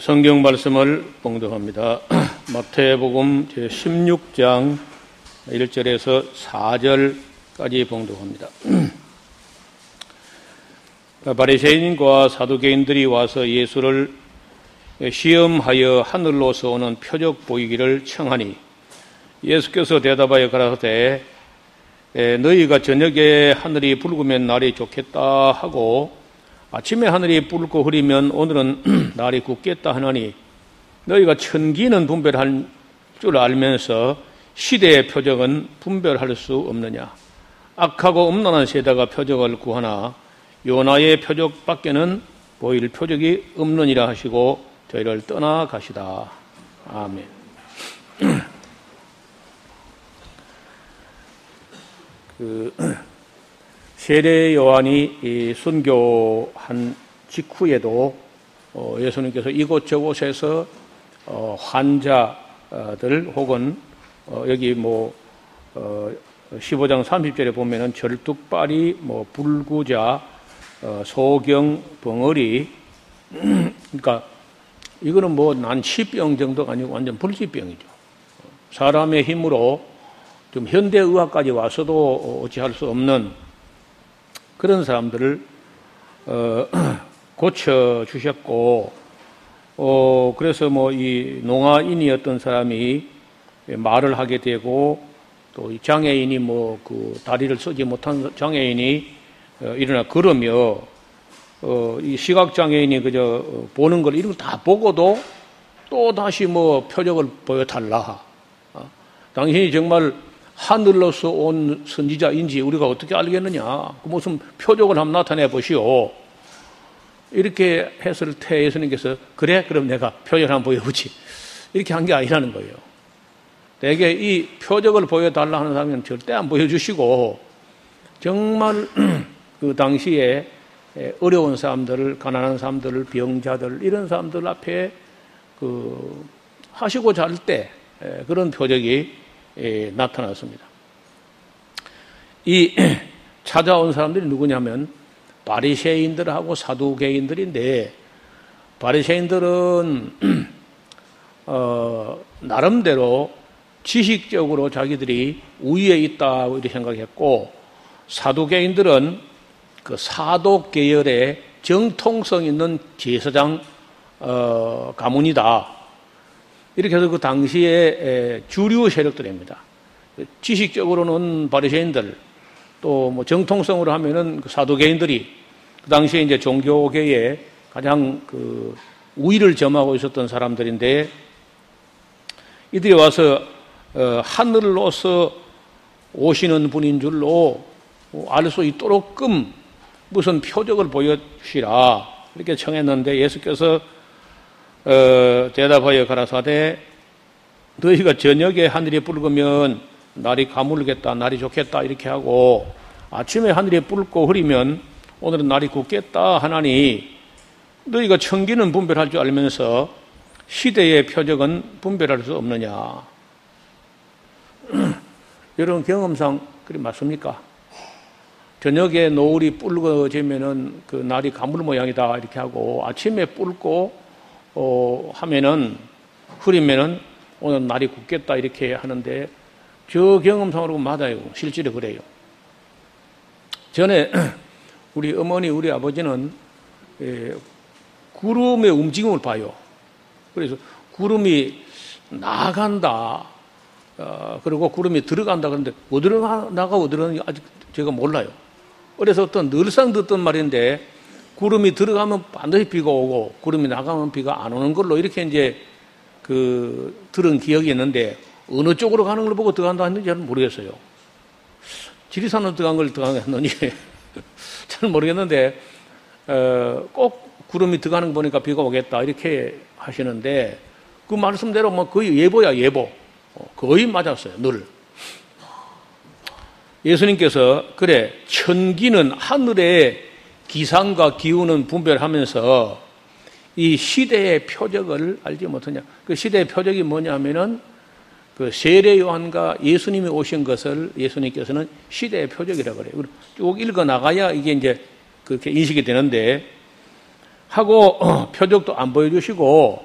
성경 말씀을 봉독합니다. 마태복음 제16장 1절에서 4절까지 봉독합니다. 바리새인과 사두개인들이 와서 예수를 시험하여 하늘로서 오는 표적 보이기를 청하니 예수께서 대답하여 가라사대 너희가 저녁에 하늘이 붉으면 날이 좋겠다 하고 아침에 하늘이 붉고 흐리면 오늘은 날이 굳겠다 하나니 너희가 천기는 분별할 줄 알면서 시대의 표적은 분별할 수 없느냐. 악하고 음란한 세대가 표적을 구하나 요나의 표적밖에는 보일 표적이 없느니라 하시고 저희를 떠나가시다. 아멘. 세례 요한이 순교한 직후에도 예수님께서 이곳저곳에서 환자들 혹은 여기 15장 30절에 보면은 절뚝발이 불구자 소경 벙어리 그러니까 이거는 난치병 정도가 아니고 완전 불치병이죠. 사람의 힘으로 좀 현대의학까지 와서도 어찌할 수 없는 그런 사람들을 고쳐주셨고 그래서 이 농아인이었던 사람이 말을 하게 되고 또 이 장애인이 그 다리를 쓰지 못한 장애인이 일어나 걸으며 이 시각장애인이 그저 보는 걸 이런 걸 다 보고도 또 다시 표적을 보여달라. 당신이 정말 하늘로서 온 선지자인지 우리가 어떻게 알겠느냐. 무슨 표적을 한번 나타내 보시오. 이렇게 했을 때 예수님께서 그래? 그럼 내가 표적을 한번 보여보지. 이렇게 한 게 아니라는 거예요. 대개 이 표적을 보여달라 하는 사람은 절대 안 보여주시고 정말 그 당시에 어려운 사람들을, 가난한 사람들을, 병자들 이런 사람들 앞에 하시고자 할 때 그런 표적이 나타났습니다. 이 찾아온 사람들이 누구냐면 바리새인들하고 사두개인들인데 바리새인들은 나름대로 지식적으로 자기들이 우위에 있다고 이렇게 생각했고 사두개인들은 그 사독 계열의 정통성 있는 제사장 가문이다. 이렇게 해서 그 당시에 주류 세력들입니다. 지식적으로는 바리새인들, 또 정통성으로 하면은 그 사두개인들이 그 당시에 이제 종교계에 가장 그 우위를 점하고 있었던 사람들인데 이들이 와서 하늘로서 오시는 분인 줄로 알 수 있도록끔 무슨 표적을 보여주시라 이렇게 청했는데 예수께서 대답하여 가라사대 너희가 저녁에 하늘이 붉으면 날이 가물겠다, 날이 좋겠다 이렇게 하고 아침에 하늘이 붉고 흐리면 오늘은 날이 굳겠다 하나니 너희가 천기는 분별할 줄 알면서 시대의 표적은 분별할 수 없느냐. 여러분 경험상 그리 맞습니까? 저녁에 노을이 붉어지면은 그 날이 가물 모양이다 이렇게 하고 아침에 붉고 하면은 흐리면은 오늘 날이 굳겠다 이렇게 하는데 저 경험상으로 맞아요. 실제로 그래요. 전에 우리 어머니 우리 아버지는 구름의 움직임을 봐요. 그래서 구름이 나간다 그리고 구름이 들어간다 그러는데 어디로 나가 어디로 나가는지 아직 제가 몰라요. 그래서 늘상 듣던 말인데 구름이 들어가면 반드시 비가 오고 구름이 나가면 비가 안 오는 걸로 이렇게 이제 들은 기억이 있는데 어느 쪽으로 가는 걸 보고 들어간다 했는지 잘 모르겠어요. 지리산으로 들어간 걸 들어갔는지 잘 모르겠는데 꼭 구름이 들어가는 거 보니까 비가 오겠다 이렇게 하시는데 그 말씀대로 거의 예보야 예보. 거의 맞았어요. 늘. 예수님께서 그래 천기는 하늘의 기상과 기운은 분별하면서 이 시대의 표적을 알지 못하냐. 그 시대의 표적이 뭐냐면은 그 세례 요한과 예수님이 오신 것을 예수님께서는 시대의 표적이라고 그래요. 쭉 읽어 나가야 이게 이제 그렇게 인식이 되는데 하고 표적도 안 보여주시고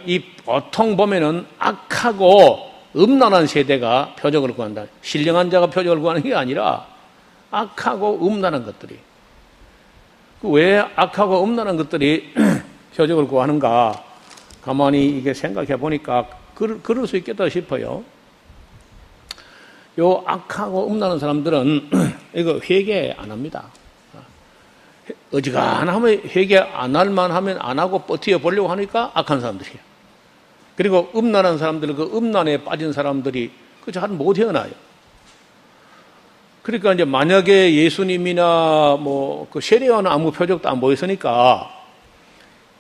이 보통 보면은 악하고 음란한 세대가 표적을 구한다. 신령한 자가 표적을 구하는 게 아니라 악하고 음란한 것들이. 왜 악하고 음란한 것들이 표적을 구하는가? 가만히 이게 생각해 보니까 그럴 수 있겠다 싶어요. 요 악하고 음란한 사람들은 이거 회개 안 합니다. 어지간하면 회개 안 할 만하면 안 하고 버텨 보려고 하니까 악한 사람들이에요. 그리고 음란한 사람들, 그 음란에 빠진 사람들이 그 잘 못 헤어나요. 그러니까 이제 만약에 예수님이나 뭐 그 세례요한은 아무 표적도 안 보였으니까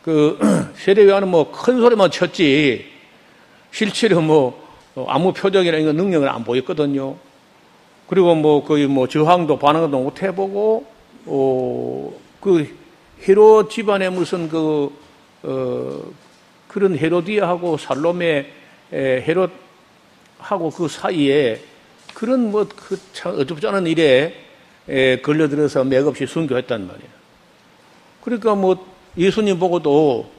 그 세례요한은 뭐 큰 소리만 쳤지 실제로 뭐 아무 표적이나 이런 능력을 안 보였거든요. 그리고 뭐 거의 뭐 저항도 반항도 못 해보고 그 헤롯 집안에 무슨 그런 헤로디아하고 살로메 헤롯하고 그 사이에 그런 뭐 그 참 어줍지 않은 일에 걸려들어서 맥없이 순교했단 말이에요. 그러니까 뭐 예수님 보고도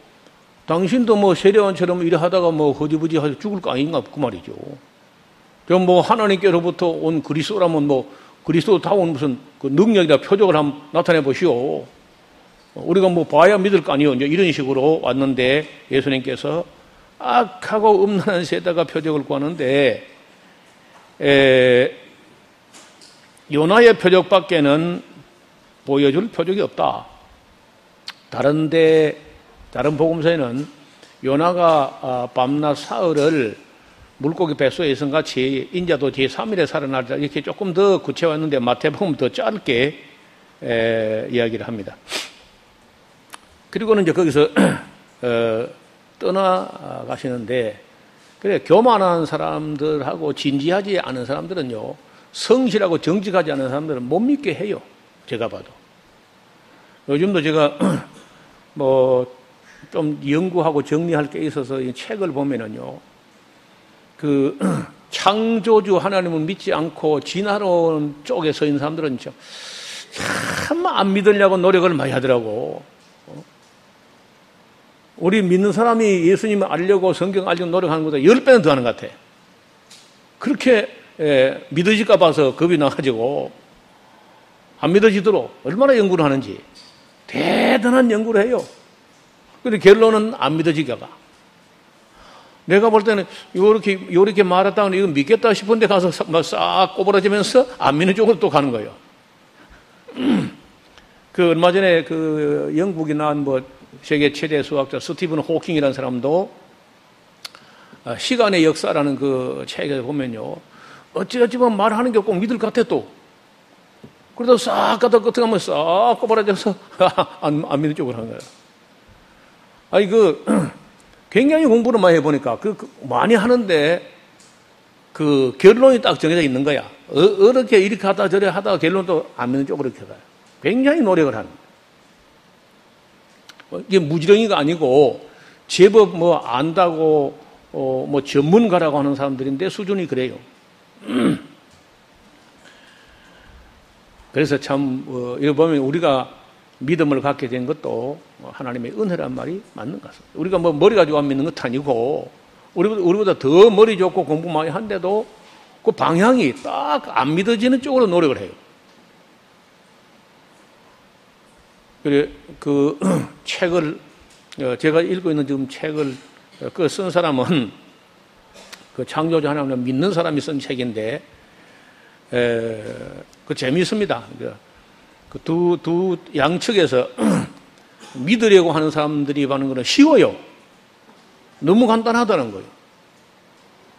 당신도 뭐 세례요한처럼 일을 하다가 뭐 허지부지 해서 죽을 거 아닌가 그 말이죠. 그럼 뭐 하나님께로부터 온 그리스도라면 뭐 그리스도다운 무슨 그 능력이나 표적을 한번 나타내 보시오. 우리가 뭐 봐야 믿을 거 아니요. 이제 이런 식으로 왔는데 예수님께서 악하고 음란한 세대가 표적을 구하는데 요나의 표적밖에는 보여줄 표적이 없다. 다른 복음서에는 요나가 밤낮 사흘을 물고기 뱃속에 있은 같이 인자도 제3일에 살아나리라 이렇게 조금 더 구체화했는데 마태복음 더 짧게 이야기를 합니다. 그리고는 이제 거기서 떠나가시는데 그래 교만한 사람들하고 진지하지 않은 사람들은요 성실하고 정직하지 않은 사람들은 못 믿게 해요. 제가 봐도 요즘도 제가 뭐 좀 연구하고 정리할 게 있어서 이 책을 보면은요 그 창조주 하나님을 믿지 않고 진화론 쪽에 서 있는 사람들은 참 안 믿으려고 노력을 많이 하더라고. 우리 믿는 사람이 예수님을 알려고 성경 알려고 노력하는 것보다 10배는 더 하는 것 같아. 그렇게 믿어질까 봐서 겁이 나가지고 안 믿어지도록 얼마나 연구를 하는지 대단한 연구를 해요. 근데 결론은 안 믿어지게 가. 내가 볼 때는 요렇게 말했다가 이거 믿겠다 싶은데 가서 막 싹 꼬부라지면서 안 믿는 쪽으로 또 가는 거예요. 그 얼마 전에 그 영국이 나온 뭐 세계 최대 수학자 스티븐 호킹이라는 사람도 시간의 역사라는 그 책에 보면요. 어찌어찌 보면 말하는 게 꼭 믿을 것 같아 또. 그러다 싹 가다 끝에 가면 싹 꼬부라져서 안 믿는 쪽으로 하는 거예요. 아니 굉장히 공부를 많이 해보니까 많이 하는데 그 결론이 딱 정해져 있는 거야. 이렇게 하다 저래 하다가 결론도 안 믿는 쪽으로 이렇게 가요. 굉장히 노력을 하는 거예요. 이게 무지렁이가 아니고 제법 뭐 안다고 뭐 전문가라고 하는 사람들인데 수준이 그래요. 그래서 참 이거 보면 우리가 믿음을 갖게 된 것도 하나님의 은혜란 말이 맞는 것 같습니다. 우리가 뭐 머리 가지고 안 믿는 것도 아니고 우리보다 더 머리 좋고 공부 많이 한데도 그 방향이 딱 안 믿어지는 쪽으로 노력을 해요. 그래 그 책을 제가 읽고 있는 지금 책을 그 쓴 사람은 그 창조주 하나님을 믿는 사람이 쓴 책인데 그 재미있습니다. 그 두 양측에서 믿으려고 하는 사람들이 하는 거는 쉬워요. 너무 간단하다는 거예요.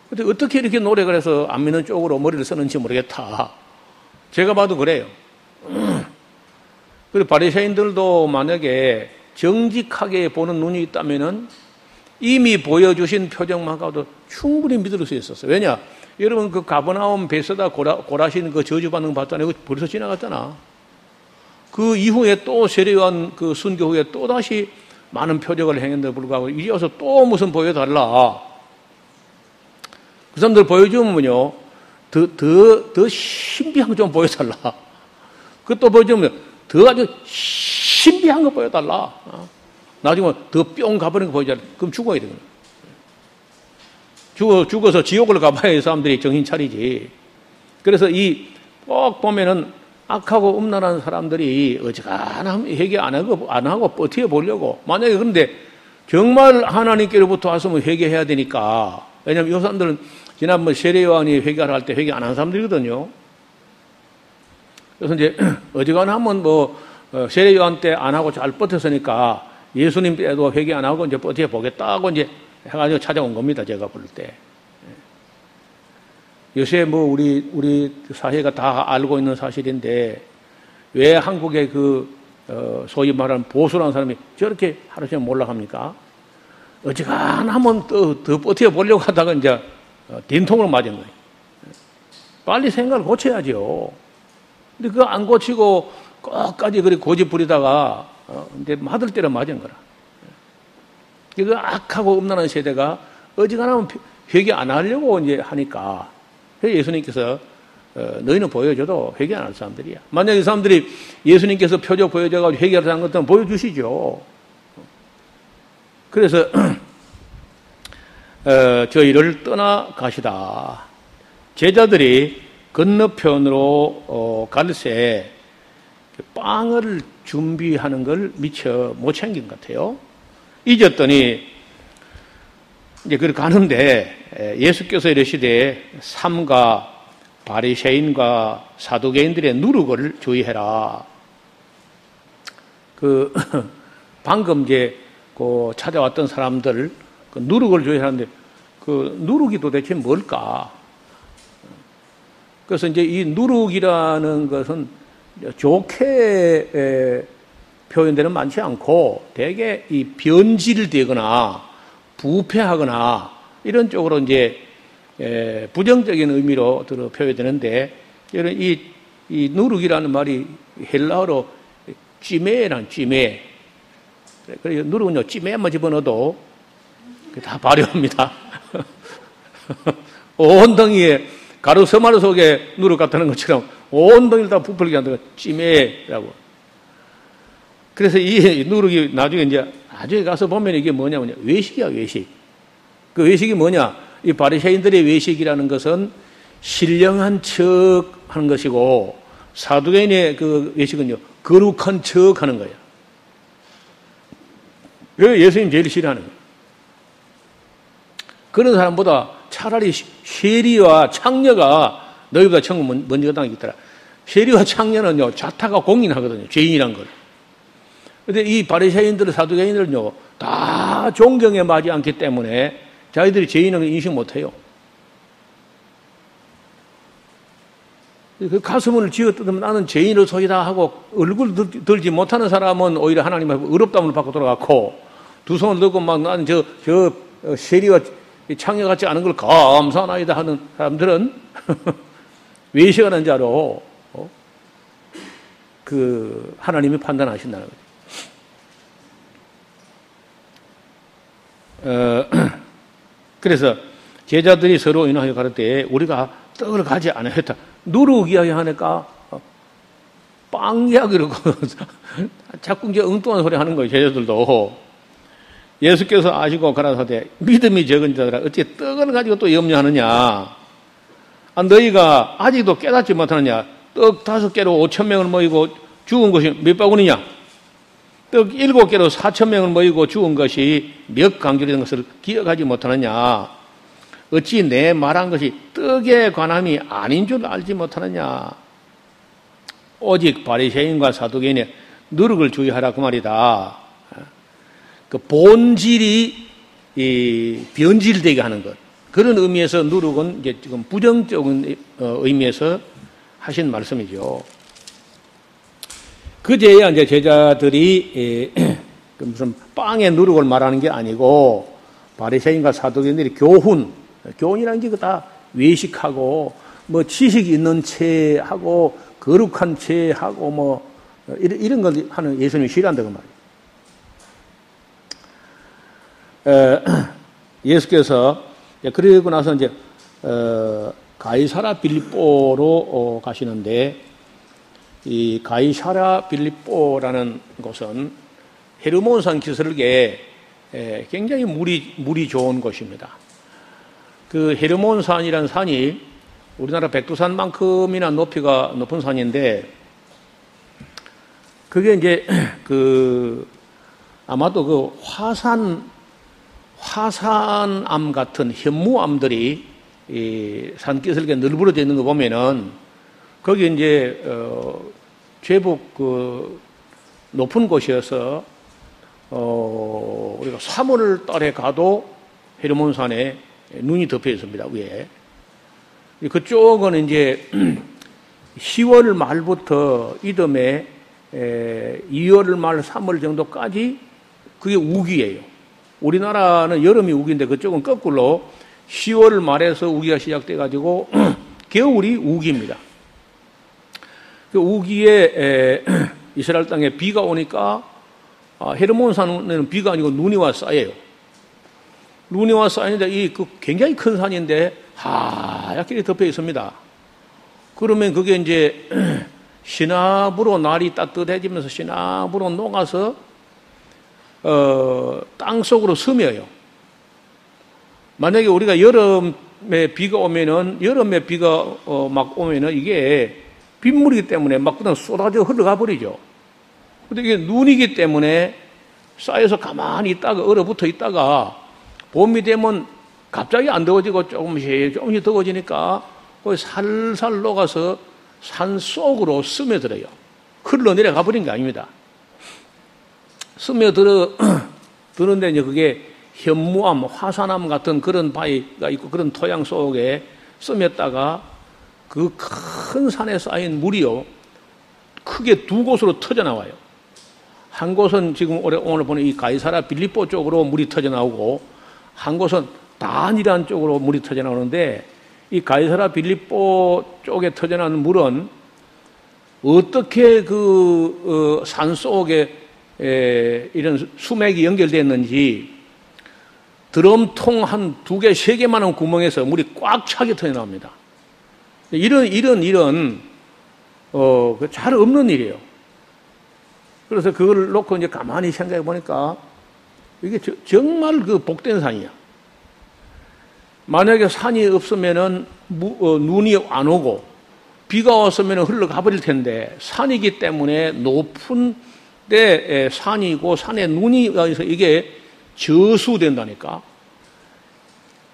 근데 어떻게 이렇게 노력을 해서 안 믿는 쪽으로 머리를 쓰는지 모르겠다. 제가 봐도 그래요. 그리고 바리새인들도 만약에 정직하게 보는 눈이 있다면은 이미 보여주신 표정만 가도 충분히 믿을 수 있었어요. 왜냐? 여러분 그 가버나움 베세다 고라신 그 저주받는 거 봤잖아요. 벌써 지나갔잖아. 그 이후에 또 세례요한 그 순교 후에 또 다시 많은 표적을 행했는데 불구하고 이제 와서 또 무슨 보여달라. 그 사람들 보여주면요 더 신비한 거 좀 보여달라. 그것도 보여주면 더 아주 신비한 거 보여달라. 나중에 더 뿅 가버리는 거 보여줘라. 그럼 죽어야 되거든. 죽어서 지옥을 가봐야 사람들이 정신 차리지. 그래서 꼭 보면은 악하고 음란한 사람들이 어지간하면 회개 안 하고 버텨보려고. 만약에 그런데 정말 하나님께로부터 왔으면 회개해야 되니까. 왜냐면 이 사람들은 지난번 세례요한이 회개를 할 때 회개 안 한 사람들이거든요. 그래서 이제 어지간하면 세례요한 때 안 하고 잘 버텼으니까 예수님 때도 회개 안 하고 이제 버텨보겠다고 이제 해가지고 찾아온 겁니다. 제가 볼 때. 요새 우리 사회가 다 알고 있는 사실인데 왜 한국의 소위 말하는 보수라는 사람이 저렇게 하루 종일 몰락합니까? 어지간하면 더 버텨보려고 하다가 이제 딘통으로 맞은 거예요. 빨리 생각을 고쳐야죠. 근데 그거 안 고치고 끝까지 그렇게 고집 부리다가 이제 맞을 때로 맞은 거라. 그 악하고 음란한 세대가 어지간하면 회개 안 하려고 이제 하니까 예수님께서 너희는 보여줘도 회개 안 할 사람들이야. 만약에 이 사람들이 예수님께서 표적 보여줘가지고 회개하는 것들은 보여주시죠. 그래서 저희를 떠나가시다. 제자들이 건너편으로 갈새 빵을 준비하는 걸 미처 못 챙긴 것 같아요. 잊었더니 이제 그걸 가는데 예수께서 이르시되 삼가 바리새인과 사두개인들의 누룩을 주의해라. 방금 이제 찾아왔던 사람들 누룩을 주의하는데 누룩이 도대체 뭘까? 그래서 이제 이 누룩이라는 것은 좋게 표현되는 많지 않고 대개 이 변질되거나 부패하거나 이런 쪽으로 이제 부정적인 의미로 표현되는데 이 누룩이라는 말이 헬라어로 찌메란 찌메. 그래서 누룩은요 찌메만 집어넣어도 다 발효합니다. 온 덩이에 가루 서마루 속에 누룩 같다는 것처럼 온 덩이를 다 부풀게 한다고 찌메라고. 그래서 이 누룩이 나중에 이제 나중에 가서 보면 이게 뭐냐면 외식이야, 외식. 그 외식이 뭐냐? 이 바리새인들의 외식이라는 것은 신령한 척 하는 것이고 사두개인의 그 외식은요 거룩한 척 하는 거예요. 그래서 예수님 제일 싫어하는 거예요. 그런 사람보다 차라리 세리와 창녀가 너희보다 천국 먼저 당하겠더라. 세리와 창녀는요 자타가 공인하거든요. 죄인이란 걸. 그런데 이 바리새인들, 사두개인들은요 다 존경에 맞지 않기 때문에 자기들이 죄인을 인식 못해요. 그 가슴을 쥐어뜯으면 나는 죄인을 소이다 하고 얼굴 들지 못하는 사람은 오히려 하나님의 의롭다움을 받고 돌아갔고 두 손을 들고 막 나는 저 세리와 창녀 같지 않은 걸 감사하나이다 하는 사람들은 외식하는 자로 하나님이 판단하신다는 거죠. 그래서 제자들이 서로 인하여 가르되 우리가 떡을 가지 않았다. 누룩 이야기 하니까 빵 이야기를 자꾸 이제 엉뚱한 소리 하는 거예요. 제자들도. 예수께서 아시고 가라사대 믿음이 적은 자들아 어찌 떡을 가지고 또 염려하느냐. 너희가 아직도 깨닫지 못하느냐. 떡 5개로 5,000명을 모이고 죽은 것이 몇 바구니냐. 떡 7개로 4,000명을 모이고 죽은 것이 몇 강줄이 된 것을 기억하지 못하느냐. 어찌 내 말한 것이 떡에 관함이 아닌 줄 알지 못하느냐. 오직 바리새인과 사두개인의 누룩을 주의하라 그 말이다. 그 본질이 변질되게 하는 것. 그런 의미에서 누룩은 이제 지금 부정적인 의미에서 하신 말씀이죠. 그제야 이제 제자들이 무슨 빵의 누룩을 말하는 게 아니고 바리새인과 사두개인들이 교훈이라는 게 다 외식하고 뭐 지식 있는 채 하고 거룩한 채 하고 뭐 이런 걸 하는 예수님이 싫어한다고 말이에요. 예수께서 그러고 나서 이제 가이사라 빌립보로 가시는데 이 가이사랴 빌립보라는 곳은 헤르몬산 기슭에 굉장히 물이 좋은 곳입니다. 그 헤르몬산이라는 산이 우리나라 백두산만큼이나 높이가 높은 산인데, 그게 이제 아마도 그 화산암 같은 현무암들이 이 산기슭에 널브러져 있는 거 보면은, 거기 이제 제법 그 높은 곳이어서 우리가 3월 달에 가도 헤르몬산에 눈이 덮여 있습니다, 위에. 그쪽은 이제 10월 말부터 이듬해 2월 말 3월 정도까지 그게 우기예요. 우리나라는 여름이 우기인데 그쪽은 거꾸로 10월 말에서 우기가 시작돼 가지고 겨울이 우기입니다. 그 우기에 이스라엘 땅에 비가 오니까 헤르몬산에는 비가 아니고 눈이 와 쌓여요. 눈이 와 쌓이는데 굉장히 큰 산인데 하얗게 덮여 있습니다. 그러면 그게 이제 시나브로 날이 따뜻해지면서 시나브로 녹아서 땅 속으로 스며요. 만약에 우리가 여름에 비가 오면은 막 오면은 이게 빗물이기 때문에 막 그냥 쏟아져 흘러가 버리죠. 근데 이게 눈이기 때문에 쌓여서 가만히 있다가 얼어붙어 있다가 봄이 되면 갑자기 안 더워지고 조금씩 더워지니까 거기 살살 녹아서 산 속으로 스며들어요. 흘러내려가 버린 게 아닙니다. 스며드는데 이제 그게 현무암, 화산암 같은 그런 바위가 있고 그런 토양 속에 스며다가 그 큰 산에 쌓인 물이요, 크게 두 곳으로 터져 나와요. 한 곳은 지금 오늘 보는 이 가이사랴 빌립보 쪽으로 물이 터져 나오고, 한 곳은 단이라는 쪽으로 물이 터져 나오는데, 이 가이사랴 빌립보 쪽에 터져 나오는 물은 어떻게 산 속에 이런 수맥이 연결됐는지 드럼통 한 2개, 3개만한 구멍에서 물이 꽉 차게 터져 나옵니다. 이런 잘 없는 일이에요. 그래서 그걸 놓고 이제 가만히 생각해 보니까 이게 정말 그 복된 산이야. 만약에 산이 없으면은 눈이 안 오고 비가 왔으면 흘러가 버릴 텐데, 산이기 때문에 높은 데 산이고 산에 눈이 와서 이게 저수된다니까.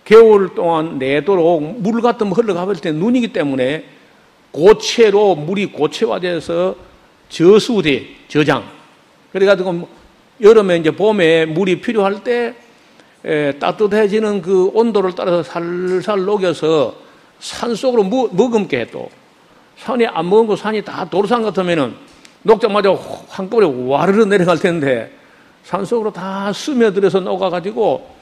겨울 동안 내도록 물 같은 거 흘러가 버릴 때 눈이기 때문에 고체로 물이 고체화돼서 저수돼, 저장. 그래가지고 여름에 이제 봄에 물이 필요할 때 따뜻해지는 그 온도를 따라서 살살 녹여서 산 속으로 머금게 해. 또 산이 안 머금고 산이 다 도로산 같으면은 녹자마자 한꺼번에 와르르 내려갈 텐데 산 속으로 다 스며들어서 녹아가지고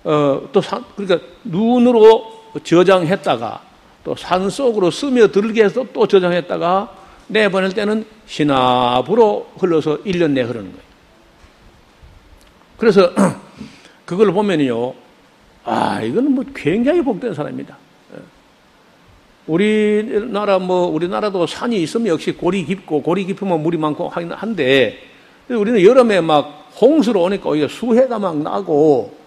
그러니까 눈으로 저장했다가 또 산 속으로 스며들게 해서 또 저장했다가 내보낼 때는 시나브로 흘러서 1년 내에 흐르는 거예요. 그래서 그걸 보면요, 이거는 뭐 굉장히 복된 사람입니다. 우리나라도 산이 있으면 역시 골이 깊고, 골이 깊으면 물이 많고 하긴 한데, 우리는 여름에 막 홍수로 오니까 오히려 수해가 막 나고,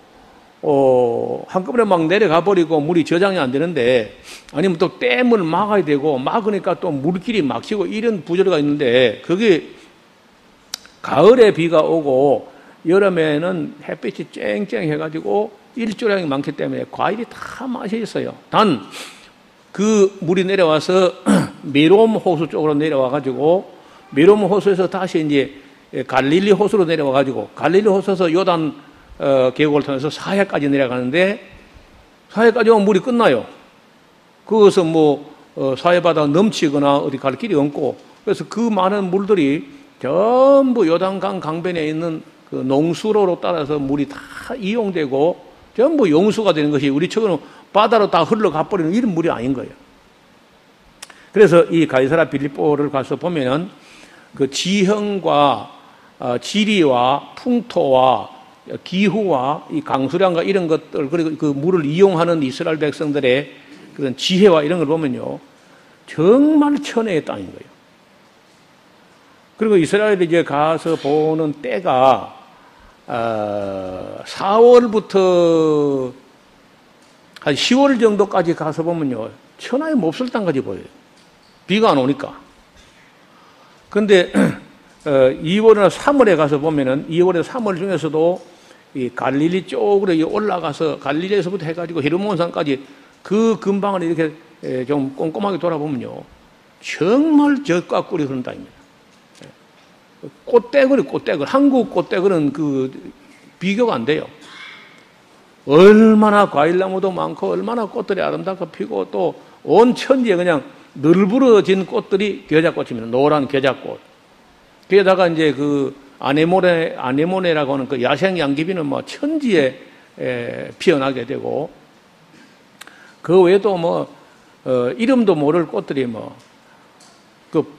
한꺼번에 막 내려가 버리고 물이 저장이 안 되는데, 아니면 또 댐을 막아야 되고, 막으니까 또 물길이 막히고 이런 부조리가 있는데, 그게 가을에 비가 오고 여름에는 햇빛이 쨍쨍해가지고 일조량이 많기 때문에 과일이 다 맛이 있어요. 단 그 물이 내려와서 메롬 호수 쪽으로 내려와가지고 메롬 호수에서 다시 이제 갈릴리 호수로 내려와가지고 갈릴리 호수에서 요단 계곡을 통해서 사해까지 내려가는데, 사해까지 오면 물이 끝나요. 거기서 사해 바다가 넘치거나 어디 갈 길이 없고, 그래서 그 많은 물들이 전부 요단강 강변에 있는 그 농수로로 따라서 물이 다 이용되고 전부 용수가 되는 것이 우리처럼 바다로 다 흘러가 버리는 이런 물이 아닌 거예요. 그래서 이 가이사랴 빌립보를 가서 보면은 그 지형과 지리와 풍토와 기후와 이 강수량과 이런 것들, 그리고 그 물을 이용하는 이스라엘 백성들의 그런 지혜와 이런 걸 보면요, 정말 천혜의 땅인 거예요. 그리고 이스라엘이 이제 가서 보는 때가 4월부터 한 10월 정도까지 가서 보면요, 천하의 몹쓸 땅까지 보여요. 비가 안 오니까. 근데 2월이나 3월에 가서 보면은 2월에서 3월 중에서도 이 갈릴리 쪽으로 올라가서 갈릴리에서부터 해가지고 헤르몬산까지 그 근방을 이렇게 좀 꼼꼼하게 돌아보면요, 정말 젖과 꿀이 흐르는 땅입니다. 꽃대거리. 한국 꽃대거리는 비교가 안 돼요. 얼마나 과일나무도 많고, 얼마나 꽃들이 아름답게 피고, 또 온 천지에 그냥 널브러진 꽃들이 겨자꽃입니다. 노란 겨자꽃. 게다가 이제 아네모네라고 하는 그 야생 양귀비는 뭐 천지에 피어나게 되고, 그 외에도 이름도 모를 꽃들이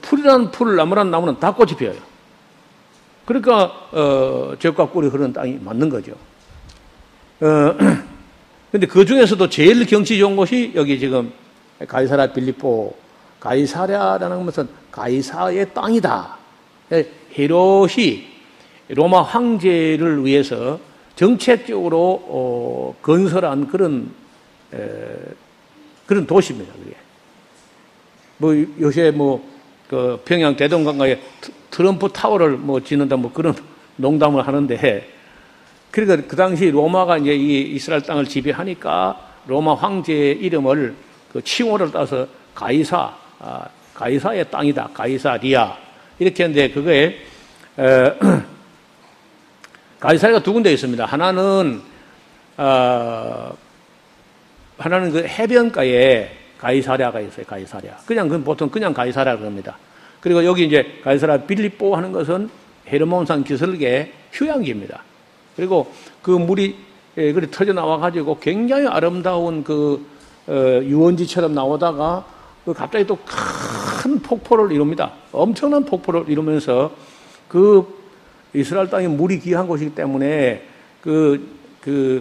풀이란 풀, 나무란 나무는 다 꽃이 피어요. 그러니까, 젖과 꿀이 흐르는 땅이 맞는 거죠. 근데 그 중에서도 제일 경치 좋은 곳이 여기 지금 가이사랴 빌립보, 가이사랴라는 것은 가이사의 땅이다. 헤롯이 로마 황제를 위해서 정책적으로 건설한 그런 도시입니다. 그게. 요새 그 평양 대동강가에 트럼프 타워를 짓는다 그런 농담을 하는데, 그러니까 그 당시 로마가 이제 이 이스라엘 땅을 지배하니까 로마 황제의 이름을 그 칭호를 따서 가이사의 땅이다. 가이사리아. 이렇게 했는데, 그거에, 가이사리아가 두 군데 있습니다. 하나는 그 해변가에 가이사랴가 있어요. 가이사랴. 보통 그냥 가이사랴라고 합니다. 그리고 여기 이제 가이사랴 빌립보 하는 것은 헤르몬산 기슭의 휴양지입니다. 그리고 그 물이 터져 나와가지고 굉장히 아름다운 유원지처럼 나오다가 갑자기 또 큰 폭포를 이룹니다. 엄청난 폭포를 이루면서 이스라엘 땅에 물이 귀한 곳이기 때문에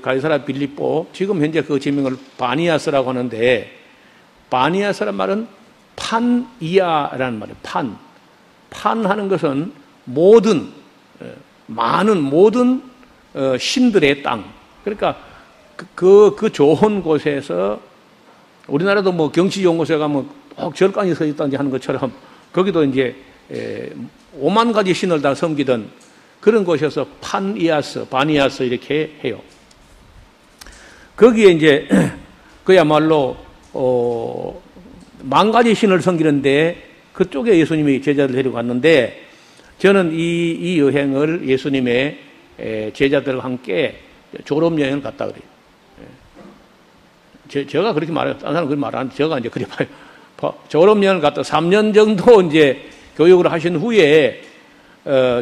가이사랴 빌립보, 지금 현재 그 지명을 바니아스라고 하는데, 바니아스란 말은 판이아라는 말이에요. 판하는 것은 많은 모든 신들의 땅. 그러니까 그 좋은 곳에서, 우리나라도 경치 좋은 곳에 가면 꼭 절간이 서 있다든지 하는 것처럼, 거기도 이제 5만 가지 신을 다 섬기던 그런 곳에서 바니아스 이렇게 해요. 거기에 이제 그야말로 10,000가지 신을 섬기는데, 그쪽에 예수님이 제자들 데리고 갔는데, 저는 이 여행을 예수님의 제자들과 함께 졸업여행을 갔다 그래요. 제가 그렇게 말해요. 다른 사람은 그렇게 말하는데, 제가 이제 그래 봐요. 졸업여행을 갔다 3년 정도 이제 교육을 하신 후에,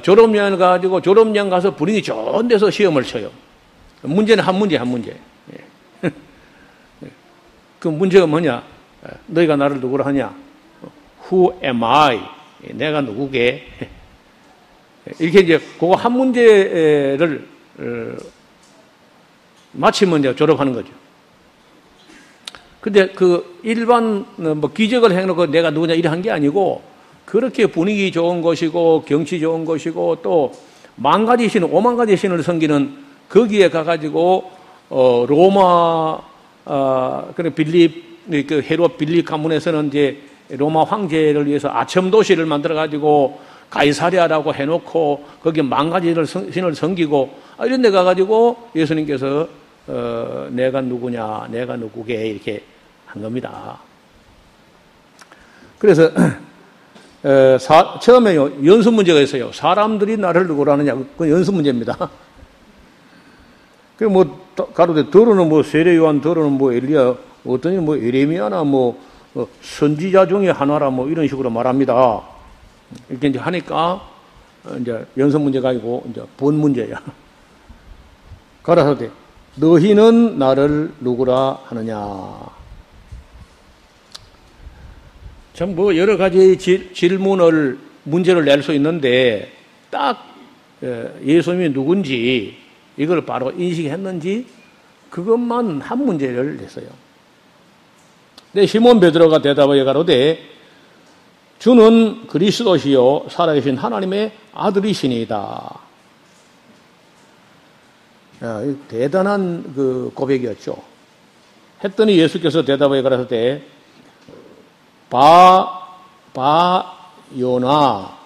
졸업여행을 가지고 졸업여행 가서 분위기 좋은 데서 시험을 쳐요. 문제는 한 문제. 그 문제가 뭐냐? 너희가 나를 누구라 하냐? Who am I? 내가 누구게? 이렇게 이제 그거 한 문제를 마치면 이제 졸업하는 거죠. 근데 일반 기적을 해놓고 내가 누구냐 이래 한 게 아니고, 그렇게 분위기 좋은 것이고 경치 좋은 것이고 또 10,000가지 신, 50,000가지 신을 섬기는 거기에 가가지고 로마 헤롯 빌립 가문에서는 이제 로마 황제를 위해서 아첨 도시를 만들어 가지고 가이사랴라고 해놓고 거기에 10,000가지 신을 섬기고 이런 데 가가지고 예수님께서 내가 누구냐, 내가 누구게 이렇게 한 겁니다. 그래서 처음에요, 연습 문제가 있어요. 사람들이 나를 누구라 하느냐, 그건 연습 문제입니다. 가로되 더러는 세례 요한, 더러는 엘리야, 어떠니 에레미야나 선지자 중에 하나라 이런 식으로 말합니다. 이렇게 이제 하니까 이제 연습 문제가 아니고 이제 본 문제야. 가라사대 너희는 나를 누구라 하느냐. 참 여러 가지 문제를 낼 수 있는데, 딱 예수님이 누군지 이걸 바로 인식했는지 그것만 한 문제를 냈어요. 근데 시몬 베드로가 대답하여 가로되 주는 그리스도시요 살아계신 하나님의 아들이시니이다. 대단한 그 고백이었죠. 했더니 예수께서 대답하여 가라사대 요나.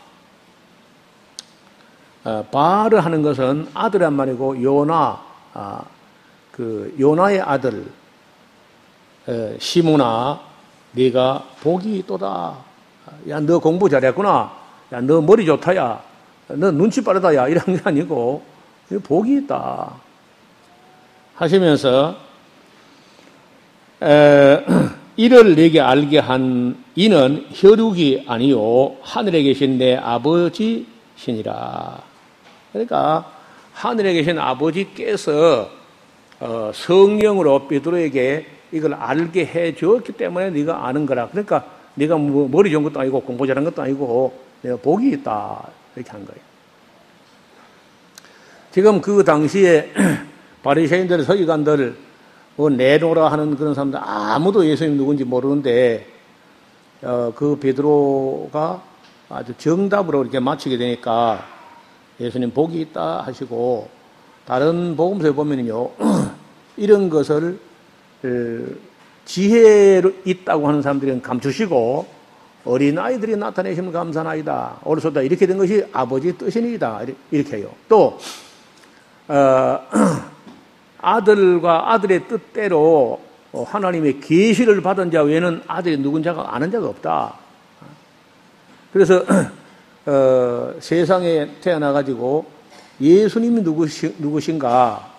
바를 하는 것은 아들란 말이고 요나, 그 요나의 아들 시므나 네가 복이 있도다. 야, 너 공부 잘했구나. 야, 너 머리 좋다야. 너 눈치 빠르다야. 이런 게 아니고 복이 있다 하시면서 이를 내게 알게 한 이는 혈육이 아니요 하늘에 계신 내 아버지시니라. 그러니까 하늘에 계신 아버지께서 성령으로 베드로에게 이걸 알게 해 주었기 때문에 네가 아는 거라. 그러니까 네가 뭐 머리 좋은 것도 아니고 공부 잘한 것도 아니고 내가 복이 있다 이렇게 한 거예요. 지금 그 당시에 바리새인들, 서기관들 내놓으라 하는 그런 사람들 아무도 예수님 누군지 모르는데 그 베드로가 아주 정답으로 이렇게 맞히게 되니까 예수님 복이 있다 하시고, 다른 복음서에 보면요 이런 것을 지혜로 있다고 하는 사람들은 감추시고 어린아이들이 나타내시면 감사나이다. 옳소다. 이렇게 된 것이 아버지 뜻이니이다. 이렇게 해요. 또 아들과 아들의 뜻대로 하나님의 계시를 받은 자 외에는 아들이 누군 자가 아는 자가 없다. 그래서 세상에 태어나가지고 예수님이 누구신가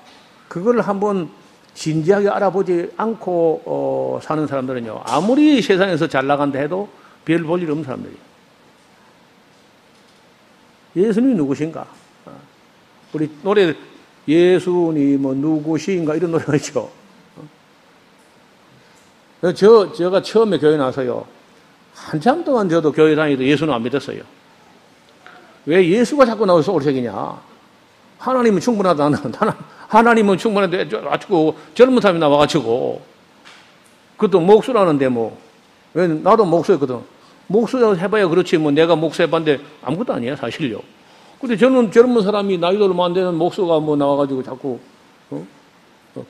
그걸 한번 진지하게 알아보지 않고 사는 사람들은요 아무리 세상에서 잘 나간다 해도 별 볼 일 없는 사람들이에요. 예수님이 누구신가? 우리 노래 예수님은 누구신가 이런 노래가 있죠. 제가 처음에 교회 나서요 한참 동안 저도 교회 다니도 예수는 안 믿었어요. 왜 예수가 자꾸 나와서 오르색이냐? 하나님은 충분하다. 하나님은 충분한데 자꾸 젊은 사람이 나와가지고 그것도 목수라는데 뭐 왜 나도 목수였거든. 목수 해봐야 그렇지 뭐 내가 목수 해봤는데 아무것도 아니야 사실요. 근데 저는 젊은 사람이 나이도 얼마 안 되는 목수가 뭐 나와가지고 자꾸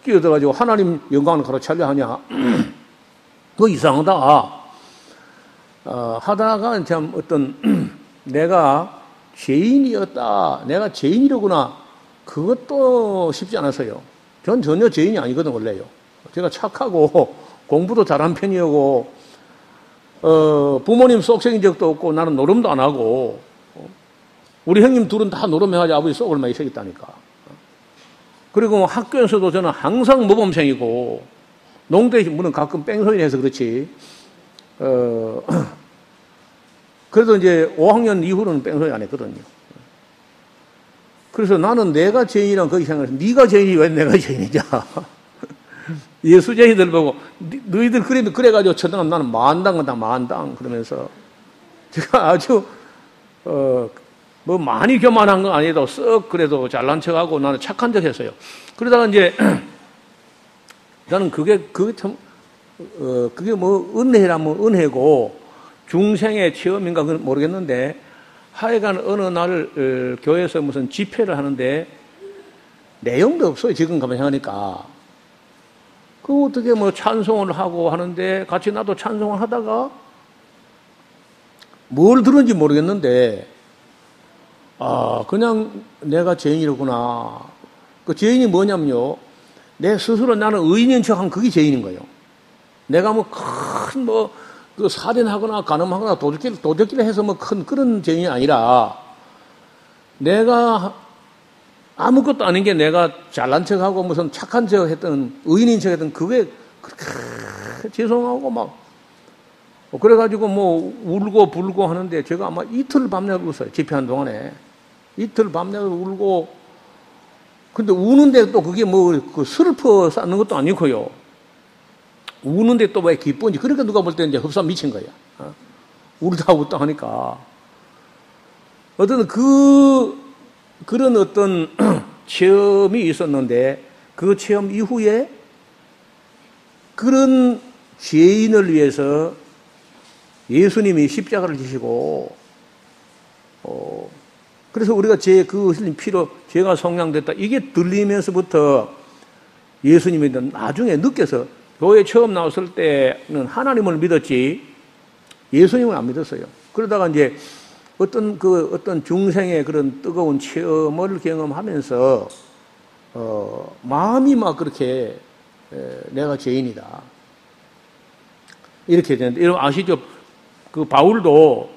끼어들어가지고 하나님 영광을 가로차려 하냐? 그거 이상하다. 하다가 참 어떤 내가 죄인이었다. 내가 죄인이로구나. 그것도 쉽지 않았어요. 전 전혀 죄인이 아니거든 원래요. 제가 착하고 공부도 잘한 편이었고 부모님 속생인 적도 없고 나는 노름도 안 하고 우리 형님 둘은 다 노름해가지고 아버지 속을 많이 새겼다니까. 그리고 학교에서도 저는 항상 모범생이고 농대 물론 가끔 뺑소니 해서 그렇지 그래도 이제 5학년 이후로는 뺑소니 안 했거든요. 그래서 나는 내가 죄인이란 거기 생각해서 네가 죄인이 왜 내가 죄인이냐. 예수쟁이들 보고 너희들 그래가지고 쳐다보면 나는 만당한다 만당 그러면서 제가 아주 뭐 많이 교만한 건 아니도 썩 그래도 잘난 척하고 나는 착한 척 했어요. 그러다가 이제 나는 그게 참 그게 뭐 은혜라면 은혜고 중생의 체험인가 모르겠는데 하여간 어느 날 교회에서 무슨 집회를 하는데 내용도 없어요. 지금 가만 생각하니까. 그 어떻게 뭐 찬송을 하고 하는데 같이 나도 찬송을 하다가 뭘 들은지 모르겠는데 그냥 내가 죄인이로구나. 그 죄인이 뭐냐면요. 내 스스로 나는 의인인 척한 그게 죄인인 거예요. 내가 뭐 큰 그 살인하거나 간음하거나 도적질을 해서 뭐 큰 그런 죄인이 아니라 내가 아무것도 아닌 게 내가 잘난 척하고 무슨 착한 척 했던 의인인 척 했던 그게 그렇게 죄송하고 막 그래가지고 뭐 울고 불고 하는데 제가 아마 이틀 밤낮 울었어요. 집회한 동안에 이틀 밤낮 울고 근데 우는데 또 그게 뭐 그 슬퍼 쌓는 것도 아니고요. 우는데 또 왜 기쁜지 그러니까 누가 볼 때 이제 흡사 미친 거야. 울다 웃다 하니까 어떤 그런 어떤 체험이 있었는데 그 체험 이후에 그런 죄인을 위해서 예수님이 십자가를 지시고, 그래서 우리가 그 흘린 피로 죄가 속량됐다. 이게 들리면서부터 예수님이 나중에 느껴서 교회 처음 나왔을 때는 하나님을 믿었지 예수님을 안 믿었어요. 그러다가 이제 어떤 중생의 그런 뜨거운 체험을 경험하면서, 마음이 막 그렇게, 내가 죄인이다. 이렇게 되는데, 여러분 아시죠? 그 바울도,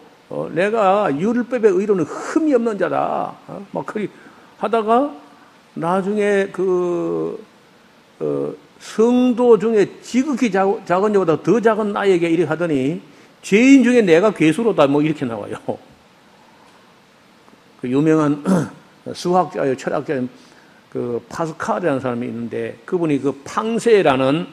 내가 율법의 의로는 흠이 없는 자다. 막 그리 하다가 나중에 성도 중에 지극히 작은 자보다 더 작은 나에게 이렇게 하더니 죄인 중에 내가 괴수로다. 뭐 이렇게 나와요. 그 유명한 수학자요, 철학자요, 그 파스칼이라는 사람이 있는데 그분이 그 팡세라는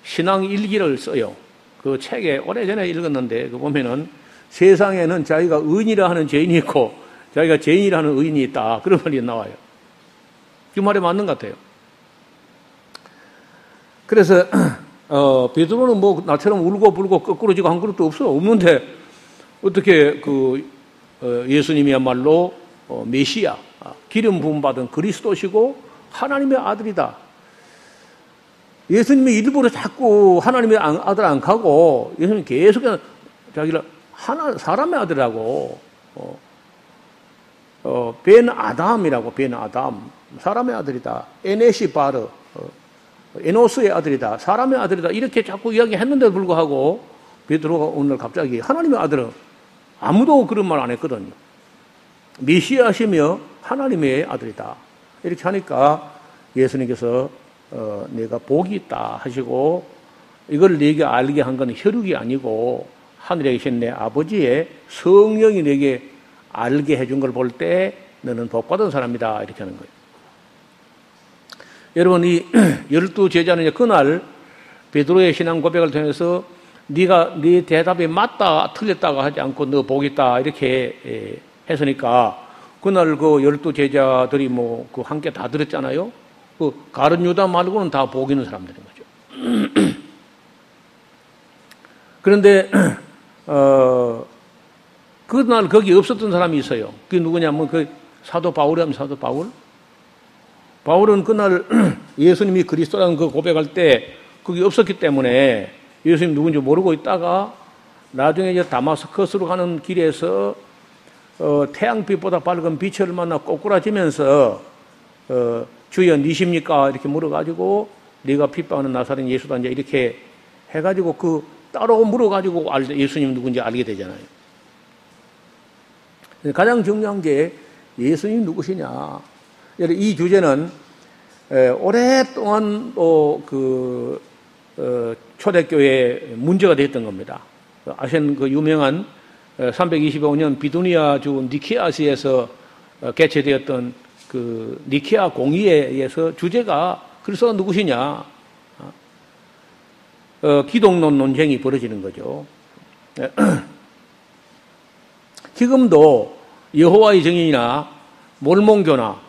신앙 일기를 써요. 그 책에 오래전에 읽었는데 그 보면은 세상에는 자기가 의인이라 하는 죄인이 있고 자기가 죄인이라 하는 의인이 있다. 그런 말이 나와요. 그 말이 맞는 것 같아요. 그래서 베드로는 뭐 나처럼 울고 불고 거꾸로 지고 한 그릇도 없는데 어떻게 예수님이야말로 메시아, 기름 부음 받은 그리스도시고 하나님의 아들이다. 예수님이 일부러 자꾸 하나님의 아들 안 가고 예수님 계속 자기를 사람의 아들이라고 벤 아담이라고 벤 아담 사람의 아들이다. 에네시 바르 에노스의 아들이다. 사람의 아들이다. 이렇게 자꾸 이야기했는데도 불구하고 베드로가 오늘 갑자기 하나님의 아들은 아무도 그런 말 안 했거든요. 메시아시며 하나님의 아들이다. 이렇게 하니까 예수님께서 내가 복이 있다 하시고 이걸 내게 알게 한 건 혈육이 아니고 하늘에 계신 내 아버지의 성령이 내게 알게 해준 걸 볼 때 너는 복받은 사람이다. 이렇게 하는 거예요. 여러분 이 12 제자는 그날 베드로의 신앙 고백을 통해서 네 대답이 맞다 틀렸다가 하지 않고 너 복 있다 이렇게 했으니까 그날 그 12 제자들이 뭐 그 함께 다 들었잖아요. 그 가룟 유다 말고는 다 복 있는 사람들인 거죠. 그런데 그날 거기 없었던 사람이 있어요. 그게 누구냐면 그 사도 바울이라면 사도 바울. 바울은 그날 예수님이 그리스도라는 그 고백할 때 그게 없었기 때문에 예수님 누군지 모르고 있다가 나중에 이제 다마스커스로 가는 길에서 태양빛보다 밝은 빛을 만나 꼬꾸라지면서 주여 니십니까? 이렇게 물어가지고 네가 핍박하는 나사렛 예수다 이제 이렇게 해가지고 그 따로 물어가지고 예수님 누군지 알게 되잖아요. 가장 중요한 게 예수님 누구시냐. 이 주제는 오랫동안 초대교회에 문제가 됐던 겁니다. 아시는 그 유명한 325년 비두니아 주 니케아시에서 개최되었던 그 니케아 공의회에 의해서 주제가 그리스도가 누구시냐. 기독론 논쟁이 벌어지는 거죠. 지금도 여호와의 증인이나 몰몬교나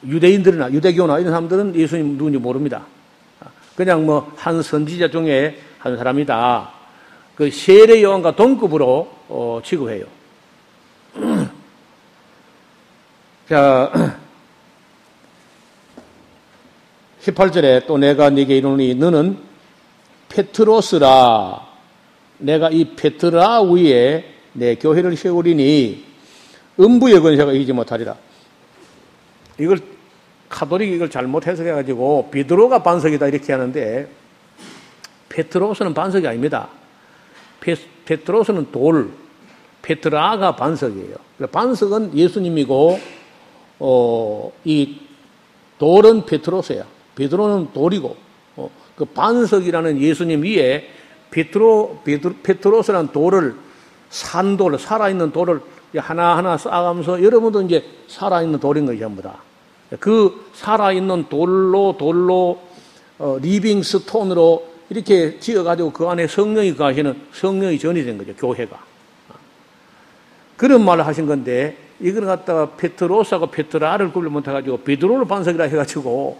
유대인들이나 유대교나 이런 사람들은 예수님 누군지 모릅니다. 그냥 뭐 한 선지자 중에 한 사람이다. 그 세례 요한과 동급으로 취급해요. 자, 18절에 또 내가 네게 이르노니 너는 페트로스라. 내가 이 페트라 위에 내 교회를 세우리니 음부의 권세가 이기지 못하리라. 이걸 카톨릭이 이걸 잘못 해석해가지고 베드로가 반석이다 이렇게 하는데 페트로스는 반석이 아닙니다. 페트로스는 돌, 페트라가 반석이에요. 반석은 예수님이고 이 돌은 페트로스야. 베드로는 돌이고 그 반석이라는 예수님 위에 페트로스라는 돌을 산돌, 살아있는 돌을 하나하나 쌓아가면서 여러분도 이제 살아있는 돌인 거죠, 전부 다. 그 살아있는 돌로 리빙 스톤으로 이렇게 지어가지고 그 안에 성령이 거하시는 성령이 전이 된 거죠, 교회가. 그런 말을 하신 건데, 이걸 갖다가 페트로스하고 페트라를 구별 못해가지고 베드로를 반석이라 해가지고,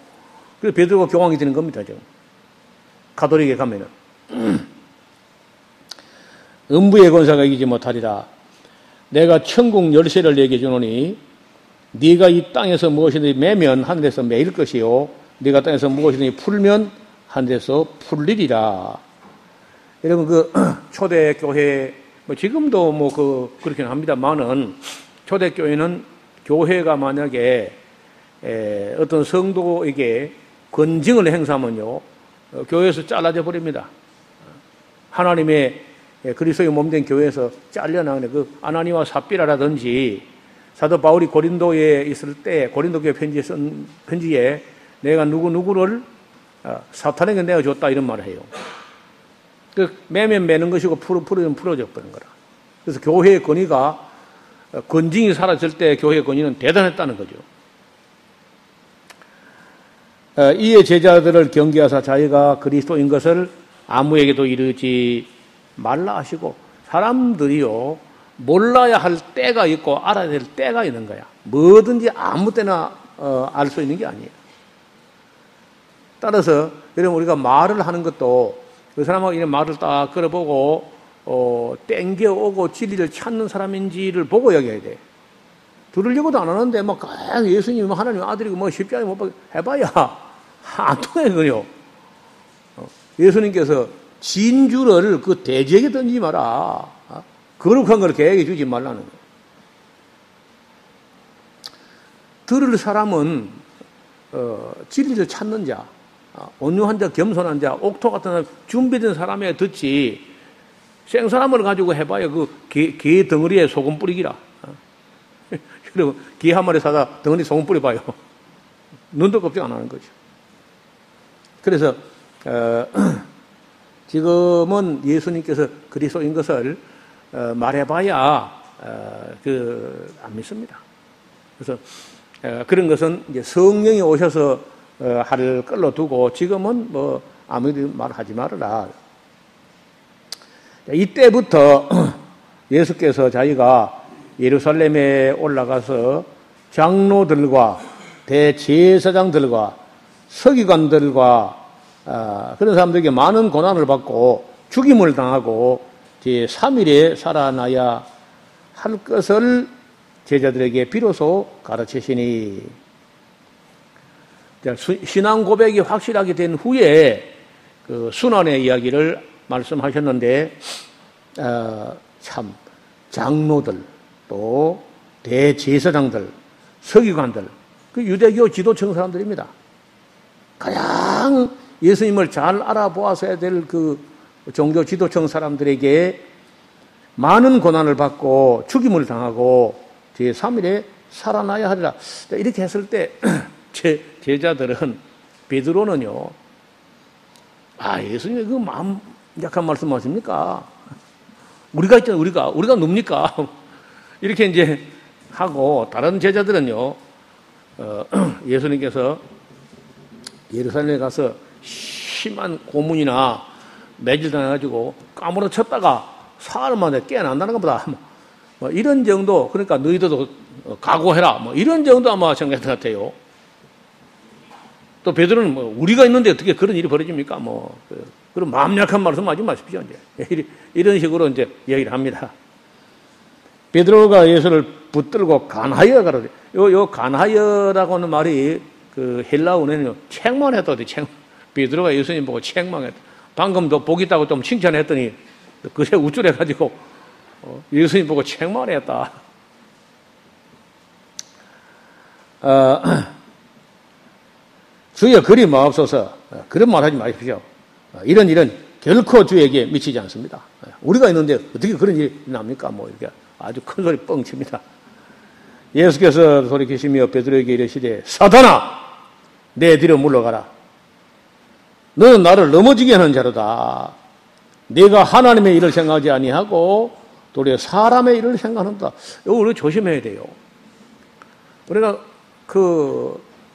그래서 베드로가 교황이 되는 겁니다, 지금. 가톨릭에 가면은. 음부의 권세가 이기지 못하리라. 내가 천국 열쇠를 내게 주노니 네가 이 땅에서 무엇이든지 매면 하늘에서 매일 것이요 네가 땅에서 무엇이든지 풀면 하늘에서 풀리리라. 여러분 그 초대교회 뭐 지금도 뭐 그렇게는 합니다만은 초대교회는 교회가 만약에 어떤 성도에게 권징을 행사하면요 교회에서 잘라져 버립니다. 하나님의 그리스도의 몸된 교회에서 잘려나가는 그 아나니와 삽비라라든지 사도 바울이 고린도에 있을 때 고린도 교회 편지에 쓴 편지에 내가 누구를 사탄에게 내가 줬다 이런 말을 해요. 그 매면 매는 것이고 풀어주면 풀어져 버린 거라. 그래서 교회의 권위가 권징이 사라질 때 교회의 권위는 대단했다는 거죠. 이에 제자들을 경계하사 자기가 그리스도인 것을 아무에게도 이르지 말라 하시고 사람들이요 몰라야 할 때가 있고 알아야 될 때가 있는 거야. 뭐든지 아무 때나 알 수 있는 게 아니에요. 따라서 여러분 우리가 말을 하는 것도 그 사람하고 이런 말을 딱 끌어보고 땡겨오고 진리를 찾는 사람인지를 보고 얘기해야 돼. 들으려고도 안 하는데 막 예수님 하나님 아들이고 뭐 십자가에 못 박혀 해봐야 안 통해요. 예수님께서 진주를 그 돼지에게 던지지 마라. 거룩한 걸 개에게 주지 말라는 거예요. 들을 사람은 진리를 찾는 자, 온유한 자, 겸손한 자, 옥토 같은 사람, 준비된 사람에 듣지 생사람을 가지고 해봐야 그 개 덩어리에 소금 뿌리기라. 그리고 개 한 마리 사다 덩어리 소금 뿌려봐요. 눈도 걱정 안 하는 거죠. 그래서 지금은 예수님께서 그리스도인 것을 말해봐야 안 믿습니다. 그래서 그런 것은 이제 성령이 오셔서 할 걸로 두고 지금은 뭐 아무리 말하지 말아라. 이때부터 예수께서 자기가 예루살렘에 올라가서 장로들과 대제사장들과 서기관들과 그런 사람들에게 많은 고난을 받고 죽임을 당하고 제3일에 살아나야 할 것을 제자들에게 비로소 가르치시니 신앙 고백이 확실하게 된 후에 그 순환의 이야기를 말씀하셨는데 참 장로들 또 대제사장들 서기관들 그 유대교 지도층 사람들입니다. 가장 예수님을 잘 알아보아서야 될 그 종교 지도층 사람들에게 많은 고난을 받고 죽임을 당하고 제3일에 살아나야 하리라. 이렇게 했을 때 제자들은 베드로는요. 예수님이 그 마음 약한 말씀하십니까? 우리가 있잖아요. 우리가 뭡니까? 이렇게 이제 하고 다른 제자들은요. 예수님께서 예루살렘에 가서 심한 고문이나 매질당해가지고 까무러쳤다가 사흘 만에 깨어난다는 것보다 뭐 이런 정도, 그러니까 너희들도 각오해라 뭐 이런 정도 아마 생각했던 것 같아요. 또 베드로는 뭐 우리가 있는데 어떻게 그런 일이 벌어집니까? 뭐 그런 마음 약한 말씀 하지 마십시오. 이제 이런 식으로 이제 얘기를 합니다. 베드로가 예수를 붙들고 간하여 가라되. 요 간하여라고 하는 말이 그 헬라어는 책망했다고 돼. 베드로가 예수님 보고 책망했다. 방금도 복 있다고 좀 칭찬했더니 그새 우쭐해가지고 예수님 보고 책망했다. 주여 그리 마옵소서. 그런 말 하지 마십시오. 이런 일은 결코 주에게 미치지 않습니다. 우리가 있는데 어떻게 그런 일이 납니까? 뭐 이렇게 아주 큰 소리 뻥칩니다. 예수께서 돌이키시며 베드로에게 이르시되 사탄아 내 뒤로 물러가라. 너는 나를 넘어지게 하는 자로다. 네가 하나님의 일을 생각하지 아니하고 도리어 사람의 일을 생각한다. 이거 우리 조심해야 돼요. 우리가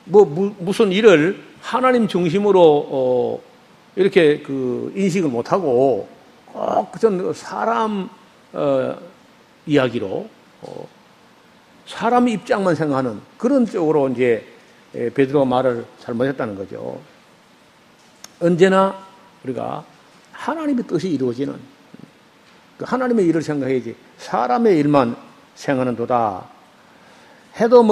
무슨 일을 하나님 중심으로 이렇게 인식을 못하고 꼭 사람 이야기로 사람 입장만 생각하는 그런 쪽으로 이제 베드로가 말을 잘못했다는 거죠. 언제나 우리가 하나님의 뜻이 이루어지는 하나님의 일을 생각해야지 사람의 일만 생각하는도다. 해도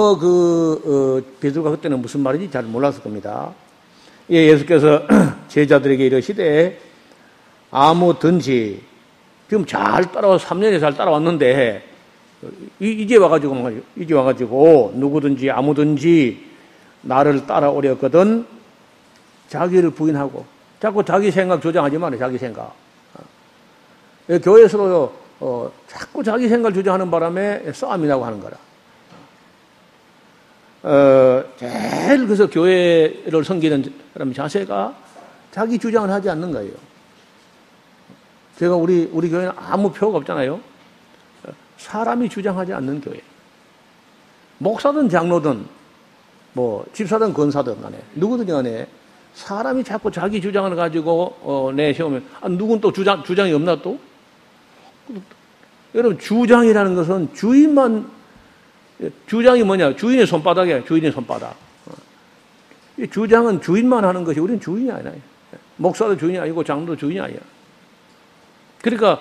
베드로가 그때는 무슨 말인지 잘 몰랐을 겁니다. 예수께서 제자들에게 이르시되 아무든지 지금 잘 따라와 3년에 잘 따라왔는데 이제 와가지고 누구든지 아무든지 나를 따라오려거든 자기를 부인하고 자꾸 자기 생각 주장하지 마라. 자기 생각. 교회에서도 자꾸 자기 생각을 주장하는 바람에 싸움이 나고 하는 거라. 제일 그래서 교회를 섬기는 사람 자세가 자기 주장을 하지 않는 거예요. 제가 우리 교회는 아무 표가 없잖아요. 사람이 주장하지 않는 교회. 목사든 장로든 집사든 권사든 간에 누구든 간에 사람이 자꾸 자기 주장을 가지고 내세우면 누군 또 주장이 없나 또? 여러분 주장이라는 것은 주장이 뭐냐? 주인의 손바닥이야. 주인의 손바닥. 이 주장은 주인만 하는 것이 우리는 주인이 아니야. 목사도 주인이 아니고 장로도 주인이 아니야. 그러니까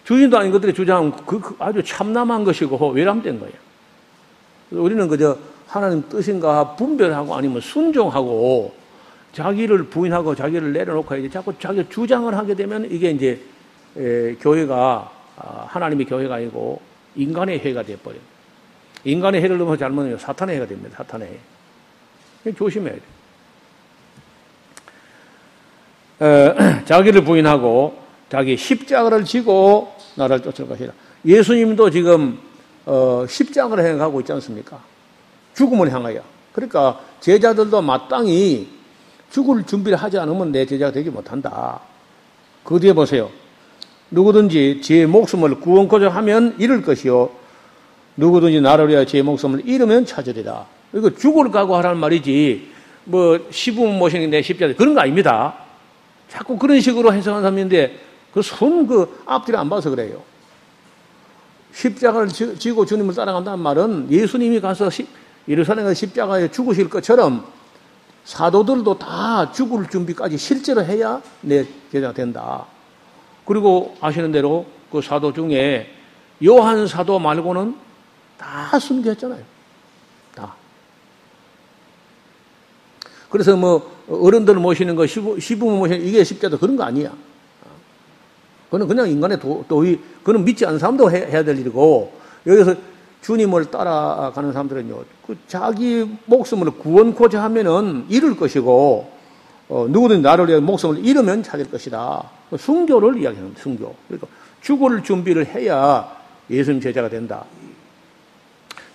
주인도 아닌 것들의 주장은 아주 참남한 것이고 외람된 거예요. 우리는 그저 하나님 뜻인가 분별하고 아니면 순종하고 자기를 부인하고 자기를 내려놓고 이제 자꾸 자기 주장을 하게 되면 이게 이제 교회가 하나님의 교회가 아니고 인간의 회가 되어버려요. 인간의 해를 넘어 잘못하면 사탄의 해가 됩니다. 사탄의 해. 조심해야 돼요. 자기를 부인하고 자기 십자가를 지고 나를 쫓을 것이다. 예수님도 지금 십자가를 행하고 있지 않습니까? 죽음을 향하여. 그러니까 제자들도 마땅히 죽을 준비를 하지 않으면 내 제자가 되지 못한다. 그 뒤에 보세요. 누구든지 제 목숨을 구원코자 하면 잃을 것이요 누구든지 나를 위하여 제 목숨을 잃으면 찾으리라. 이거 죽을 각오하라는 말이지 시부모 모시는 내 십자가 그런 거 아닙니다. 자꾸 그런 식으로 해석하는 사람인데 앞뒤를 안 봐서 그래요. 십자가를 지고 주님을 따라간다는 말은 예수님이 가서 예루살렘에서 십자가에 죽으실 것처럼 사도들도 다 죽을 준비까지 실제로 해야 내 제자가 된다. 그리고 아시는 대로 그 사도 중에 요한 사도 말고는 다 순교했잖아요. 다. 그래서 어른들 모시는 거, 시부모 모시는 이게 십자도 그런 거 아니야. 그거는 그냥 인간의 도의, 그거는 믿지 않는 사람도 해야 될 일이고, 여기서 주님을 따라가는 사람들은요, 자기 목숨을 구원코자 하면은 잃을 것이고, 누구든 나를 위해 목숨을 잃으면 찾을 것이다. 순교를 이야기하는 순교. 그러니까 죽을 준비를 해야 예수님 제자가 된다.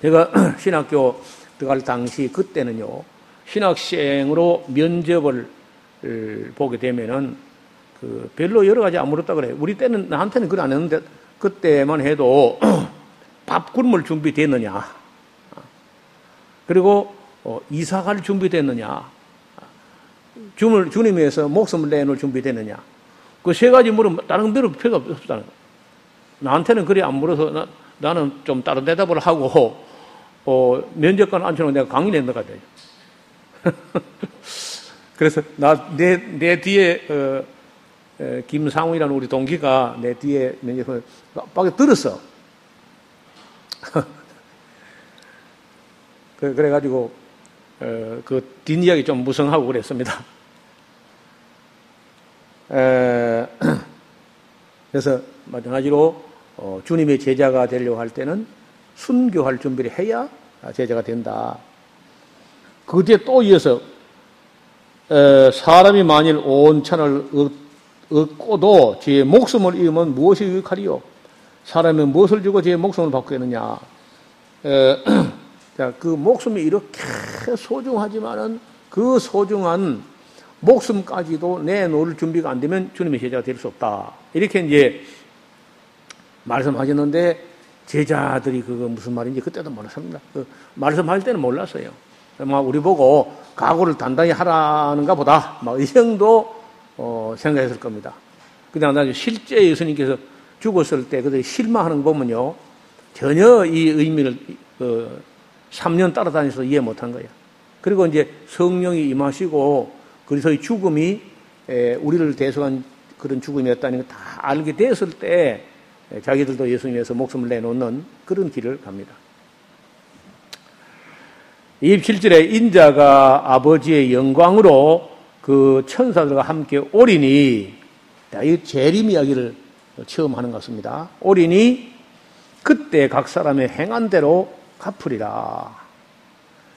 제가 신학교 들어갈 당시 그때는요, 신학생으로 면접을 보게 되면은 별로 여러 가지 안 물었다 그래요. 우리 때는 나한테는 그걸 안 했는데 그때만 해도 밥 굶을 준비됐느냐, 그리고 이사 갈 준비됐느냐, 주님 위해서 목숨을 내놓을 준비됐느냐, 그 세 가지 물으면 다른 별로 필요가 없었다는 거예요. 나한테는 그래 안 물어서 나는 좀 다른 대답을 하고 면접관 앉혀놓고 내가 강의 낸다 같아요. 그래서 내 뒤에 김상우이라는 우리 동기가 내 뒤에 면접을 빡 들었어. 그래가지고 그 뒷이야기 좀 무성하고 그랬습니다. 그래서 마찬가지로 주님의 제자가 되려고 할 때는 순교할 준비를 해야 제자가 된다. 그 뒤에 또 이어서 사람이 만일 온 천을 얻고도 제 목숨을 잃으면 무엇이 유익하리요? 사람이 무엇을 주고 제 목숨을 받겠느냐? 그 목숨이 이렇게 소중하지만은 그 소중한 목숨까지도 내놓을 준비가 안 되면 주님의 제자가 될 수 없다. 이렇게 이제 말씀하셨는데 제자들이 그거 무슨 말인지 그때도 몰랐습니다. 말씀할 때는 몰랐어요. 우리 보고 각오를 단단히 하라는가 보다. 이 정도 생각했을 겁니다. 그냥 나중에 실제 예수님께서 죽었을 때 그들이 실망하는 거 보면요, 전혀 이 의미를 3년 따라다니면서 이해 못한 거예요. 그리고 이제 성령이 임하시고 그리스도의 죽음이 우리를 대속한 그런 죽음이었다는 걸 다 알게 됐을 때 자기들도 예수님 위해서 목숨을 내놓는 그런 길을 갑니다. 27절에 인자가 아버지의 영광으로 그 천사들과 함께 오리니, 이 재림 이야기를 처음 하는 것 같습니다. 오리니 그때 각 사람의 행한 대로 갚으리라.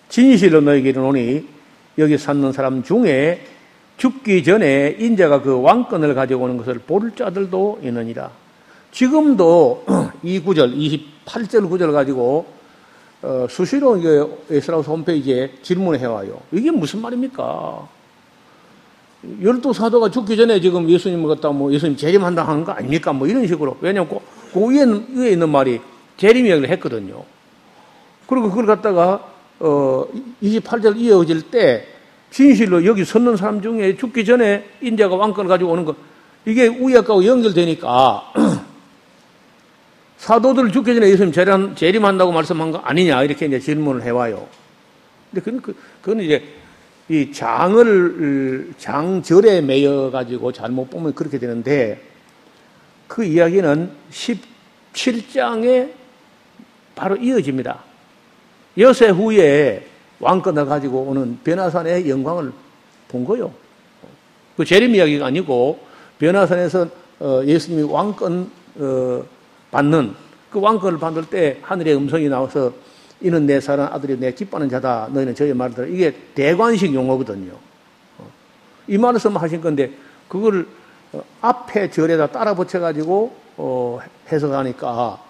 진실로 너에게 이르노니 여기 사는 사람 중에 죽기 전에 인자가 그 왕권을 가지고 오는 것을 볼 자들도 있느니라. 지금도 이 구절, 28절 구절 가지고 수시로 이게 에스라우스 홈페이지에 질문을 해와요. 이게 무슨 말입니까? 12사도가 죽기 전에 지금 예수님을 갖다 뭐 예수님 재림한다 하는 거 아닙니까? 뭐 이런 식으로. 왜냐면 그 위에 있는 말이 재림 이야기를 했거든요. 그리고 그걸 갖다가 28절 이어질 때 진실로 여기 섰는 사람 중에 죽기 전에 인자가 왕권을 가지고 오는 거, 이게 위에 거하고 연결되니까 사도들 죽기 전에 예수님 재림한다고 말씀한 거 아니냐, 이렇게 이제 질문을 해와요. 근데 그건 이제 이 장절에 매여가지고 잘못 보면 그렇게 되는데, 그 이야기는 17장에 바로 이어집니다. 여세 후에 왕권을 가지고 오는 변화산의 영광을 본 거요. 그 재림 이야기가 아니고 변화산에서 예수님이 왕권 받는 그 왕권을 받을 때 하늘의 음성이 나와서 이는 내 사랑하는 아들이 내 기뻐하는 자다. 너희는 저의 말을 들으라. 이게 대관식 용어거든요. 이 말씀 하신 건데 그걸 앞에 절에다 따라 붙여가지고 해석하니까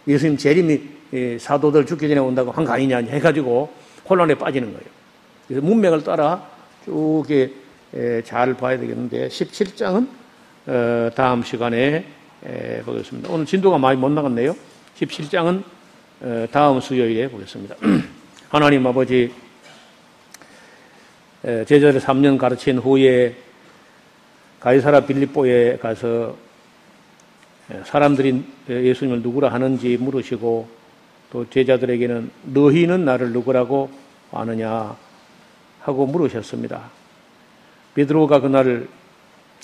예수님 재림이 사도들 죽기 전에 온다고 한 거 아니냐 해가지고 혼란에 빠지는 거예요. 그래서 문맥을 따라 쭉 잘 봐야 되겠는데 17장은 다음 시간에 보겠습니다. 오늘 진도가 많이 못 나갔네요. 17장은 다음 수요일에 보겠습니다. 하나님 아버지, 제자를 3년 가르친 후에 가이사라 빌립보에 가서 사람들이 예수님을 누구라 하는지 물으시고, 또 제자들에게는 너희는 나를 누구라고 아느냐 하고 물으셨습니다. 베드로가 그날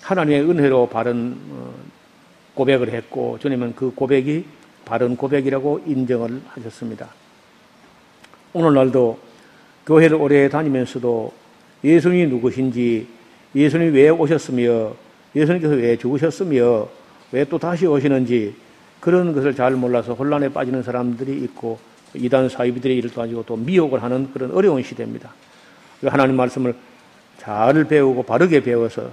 하나님의 은혜로 바른 고백을 했고, 주님은 그 고백이 바른 고백이라고 인정을 하셨습니다. 오늘날도 교회를 오래 다니면서도 예수님이 누구신지, 예수님이 왜 오셨으며, 예수님께서 왜 죽으셨으며, 왜 또 다시 오시는지 그런 것을 잘 몰라서 혼란에 빠지는 사람들이 있고, 이단 사이비들의 일을 가지고 또 미혹을 하는 그런 어려운 시대입니다. 하나님 말씀을 잘 배우고 바르게 배워서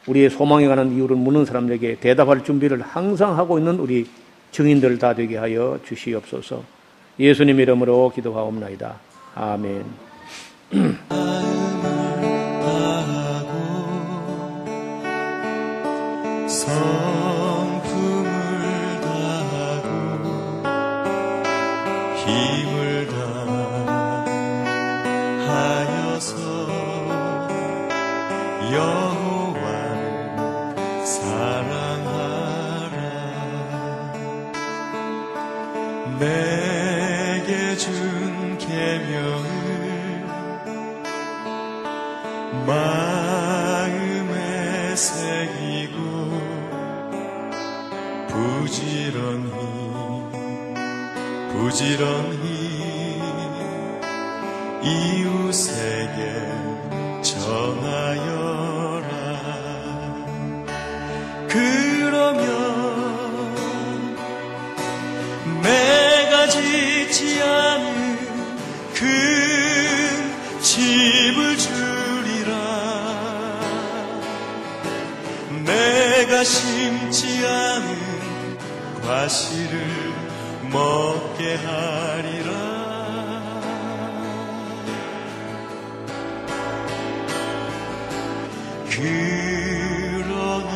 우리의 소망에 관한 이유를 묻는 사람들에게 대답할 준비를 항상 하고 있는 우리 증인들 다 되게 하여 주시옵소서. 예수님 이름으로 기도하옵나이다. 아멘. 성품을 다하고 힘을 다하여서 여호와를 사랑하라. 내게 준 계명을 마음에 새기고 부지런히 이웃에게 전하여라. 그러면 내가 짓지 않은 큰 집을 주리라. 내가 심지 않은 과실을 먹게 하리라. 그러나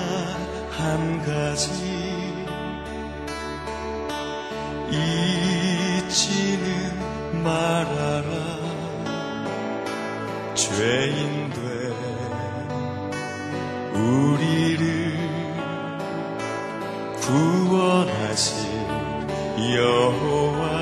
한 가지 잊지는 말아라. 죄인 된 우리를 구원하신 여호와